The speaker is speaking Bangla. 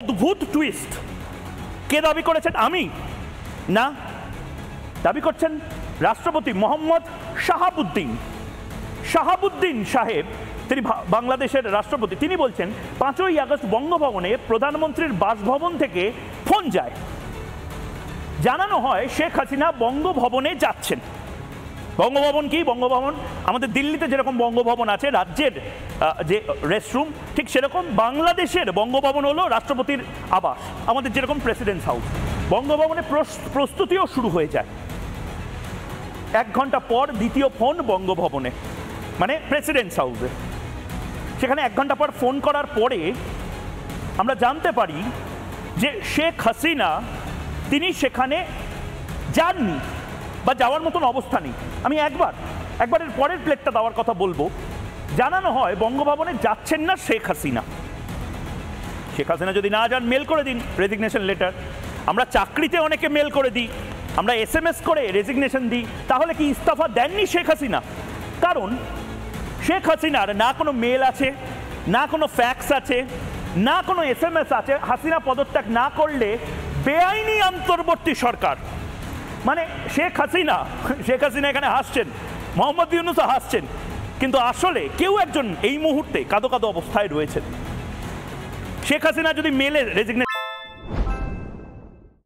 অদ্ভুত টুইস্ট। কে দাবি করেছেন? আমি না, দাবি করছেন রাষ্ট্রপতি মোহাম্মদ শাহাবুদ্দিন সাহেব। তিনি বাংলাদেশের রাষ্ট্রপতি। তিনি বলছেন 5ই আগস্ট বঙ্গভবনে প্রধানমন্ত্রীর বাসভবন থেকে ফোন যায়, জানানো হয় শেখ হাসিনা বঙ্গভবনে যাচ্ছেন। বঙ্গভবন কি? বঙ্গভবন আমাদের দিল্লিতে যেরকম বঙ্গভবন আছে রাজ্যের যে রেস্টরুম, ঠিক সেরকম বাংলাদেশের বঙ্গভবন হলো রাষ্ট্রপতির আবাস, আমাদের যেরকম প্রেসিডেন্টস হাউস। বঙ্গভবনে প্রস্তুতিও শুরু হয়ে যায়। 1 ঘন্টা পর দ্বিতীয় ফোন বঙ্গভবনে, মানে প্রেসিডেন্টস হাউসে। সেখানে 1 ঘন্টা পর ফোন করার পরে আমরা জানতে পারি যে শেখ হাসিনা তিনি সেখানে যাননি বা যাওয়ার মতন অবস্থা নেই। আমি একবারের পরের প্লেটটা দেওয়ার কথা বলবো। জানানো হয় বঙ্গভবনে যাচ্ছেন না শেখ হাসিনা। শেখ হাসিনা যদি না যান, মেল করে দিন রেজিগনেশন লেটার। আমরা চাকরিতে অনেকে মেল করে দিই, আমরা SMS করে রেজিগনেশন দিই। তাহলে কি ইস্তফা দেননি শেখ হাসিনা? কারণ শেখ হাসিনার না কোনো মেল আছে, না কোনো ফ্যাক্স আছে, না কোনো SMS আছে। হাসিনা পদত্যাগ না করলে বেআইনি অন্তর্বর্তী সরকার, মানে শেখ হাসিনা এখানে হাসছেন, মোহাম্মদ ইউনূসও হাসছেন, কিন্তু আসলে কেউ একজন এই মুহূর্তে কাঁদো কাঁদো অবস্থায় রয়েছেন। শেখ হাসিনা যদি মেলে রেজিগনেশন